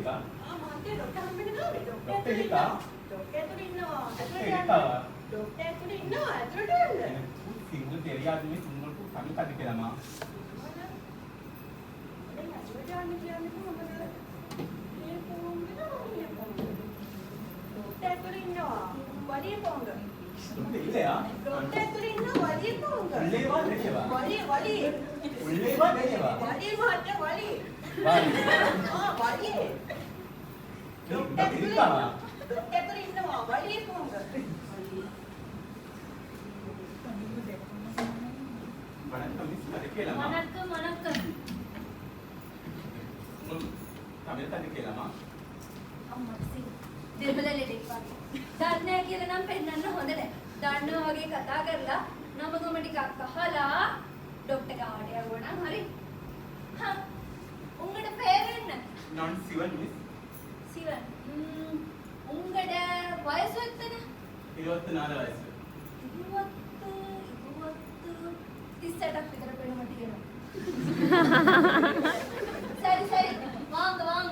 එකා. මහත්තයා ડોක්ටර් හම්බෙන්න ගාවේ. ડોක්ටර් එකා. ડોක්ටර් ඇතුළේ ඉන්නවා. ડોක්ටර් එකා. ડોක්ටර් ඇතුළේ ඉන්නවා. ඇතුළට යන්න. සිංගල් தெரியாது මේ සිංගල් కు කමි කඩ කියලා මා. දැන් ඇතුළට යන්න කියන්නේ මොකද? මේ ෆෝන් එක ડોක්ටර් ඇතුළේ ඉන්නවා. වලිය ෆෝන් එක. இல்லையா ડોක්ටර් ඇතුළේ ඉන්නවා වලිය ෆෝන් එක. உள்ளேவா வெளியவா වලිය உள்ளேவா வெளியவா වලිය මහත්තයා වලිය. வாடி වලිය. ડોક્ટર இருக்காவா ડોක්ටර් ඇතුළේ ඉන්නවා වලිය ෆෝන් එක. வணக்கம் மிஸ் அது கேளமா வணக்கம் வணக்கம் தமிழ் தண்ணி கேளமா අම්මට සිං දෙමළ ලෙඩෙක් වගේ. දන්නේ කියලා නම් පෙන්නන්න හොඳ නැහැ. දන්නවා වගේ කතා කරලා නම ගම ටිකක් අහලා ડોක්ටර් ගාවට යවුවා නම් හරි. හා උංගට පේරෙන්න. நான் சிவன் மிஸ் සිවන්. උංගට වයස එක්කද? 24 வயசு 38ක් විතර පෙනුමට කියනවා. සරි සරි වාංග වාංග.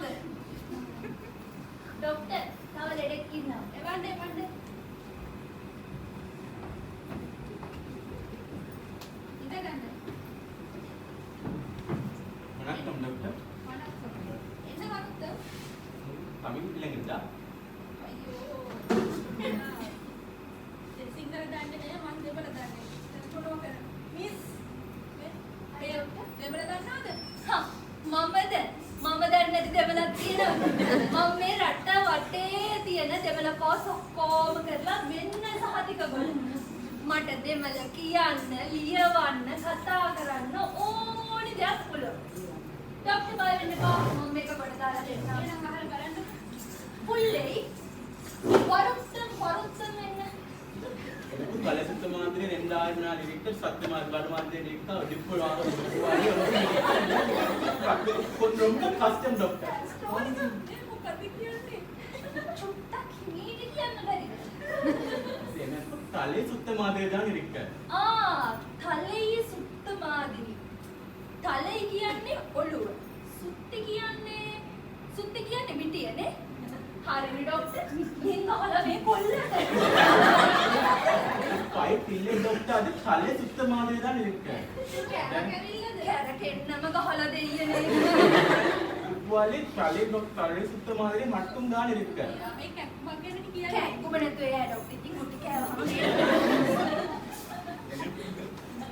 ડોක්ටර් තව ලෙඩෙක් ඉන්නවා. එවන්න එවන්න. ඉඳගන්න. வணக்கம் டாக்டர் වණක්කම්. එන්න වත්තම්. தமிழ் இல்லைங்கடா අයියෝ. සිංහල දන්නේ නැහැ මං දෙමළ දන්නේ. මොනවා කරන්නේ? මිස් අය දෙමළ දන්නවද? හා මමද දන්නේ නැති දෙමළක් තියෙනවා. මම මේ රට වටේ තියෙන දෙමළ පාස් ඔක්කොම කරලා මෙන්න සහතික ගොඩ. මට දෙමළ කියන්න, ලියවන්න, කතා කරන්න ඕනි දෙයක් පුළුවන්. ડોක්ටර් බය වෙන්න එපා. මම මේක කොට දාලා දෙන්නම්. එහෙනම් අහලා බලන්න. පුල්ලේ වරුත්තම් වෙන්න. கலை சுத்த மாதிரி 2004 லிட்டர் சத்து மாதிரி மாதிரி லிட்டர் டிப்பு ரொம்ப கஷ்டம் டாக்டர் எனக்கு தலை சுத்த மாதிரி தான் இருக்கு තලයේ සුත්ත මාදිරි. තලයි කියන්නේ ඔළුව. සුත්ති කියන්නේ මිටියනේ. හරිනේ ડોක්ටර්. මින් අහලා මේ කොල්ලට. පයිප් ඉල්ලේ ඩොක්ටර් அது தலை சுத்த மாதிரி தான் இருக்கு කැරකෙන්නම ගහලා දෙයියනේ. උප්වාලේ தலை தலை சுத்த மாதிரி மட்டும் தான் இருக்கு මේ කැක්කුමක් ගැන කියන්නේ. කැක්කුම නැතුව එයා ડોක්ටර් ඉතින් කුටි කෑවම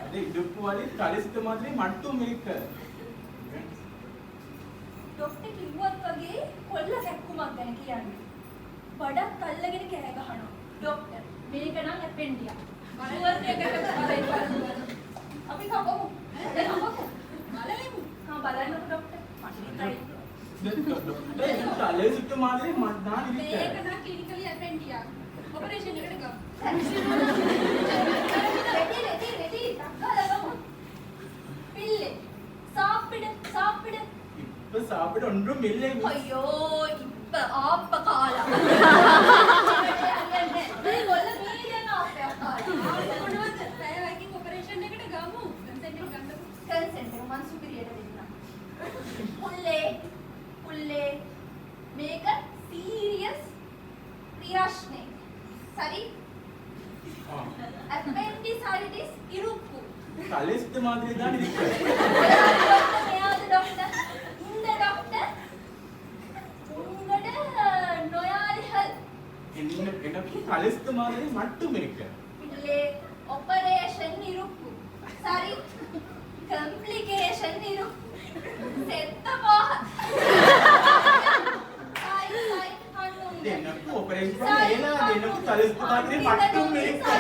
அது உப்புவாලේ தலை சுத்த மாதிரி மட்டும் இருக்கு ડોක්ටර් කිව්වත් වගේ කොල්ල කැක්කුමක් ගැන කියන්නේ. බඩක් අල්ලගෙන කෑ ගහනවා. ડોක්ටර් මේක නම් ඇපෙන්ඩියා. ෂුවර් එකකට බලන්න. අපි කවමු. බලමු. හා බලන්නකො ડોක්ටර්. தலை சுத்த மாதிரி தான் இருக்கு මේක නම් ක්ලිනිකලි ඇපෙන්ඩියා. ඔපරේෂන් එකට ගමු. ரெடி. தக்காளம். பிள்ளை. சாப்பிடு. இப்ப சாப்பிட ஒன்றும் இல்லை ஐயோ இப்ப ஆப்ப காலா මේ කොල්ල මීරියන ආපේ කාලා මොනවද පැය වයිකින් ඔපරේෂන් එකට ගමු කන්සෙන්ට් එක ගන්නකො කන්සෙන්ට් එක මං සුපිරියට දෙන්නම් පුල්ලේ මේක සීරියස් ප්‍රශ්නේ சரி appendicitis ඉරුක්කු தலை சுத்த மாதிரி தான் இருக்கு මෙයාද ડોක්ටර් இந்த டாக்டர் உங்களோட நோயாளிகள் எனக்கு தலை சுத்த மாதிரி மட்டும் இருக்கு இல்லே ஆபரேஷன் இருக்கும் சரி காம்ப்ளிகேஷன் இருக்கும் செத்தமா சாய் அண்ணு எனக்கு ஆபரேஷன் பண்ணல எனக்கு தலை சுத்த மாதிரி மட்டும் இருக்கு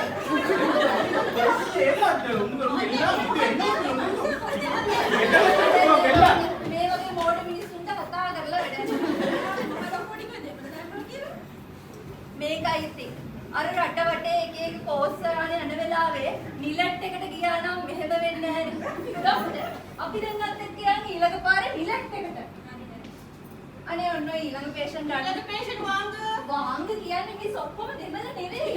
ஏலாட்ட உங்களுக்கு எல்லாம் என்ன මේ වගේ මෝඩ මිනිස්සුන්ට කතා කරලා වැඩක් මේකයි ඉතින් අර රට වටේ එක එක කෝස් කරානේ යන වෙලාවේ නිලට් එකට ගියා නම් මෙහෙම වෙන්නේ නැහැ ඩොක්ටර් අපි දැන් අත්ත් කියන්නේ ඊළඟ පාරේ නිලට් එකට අනේ ඔන්න ඊළඟ පේෂන්ට් වාංග කියන්නේ මේ ඔක්කොම දෙමළ නෙවෙයි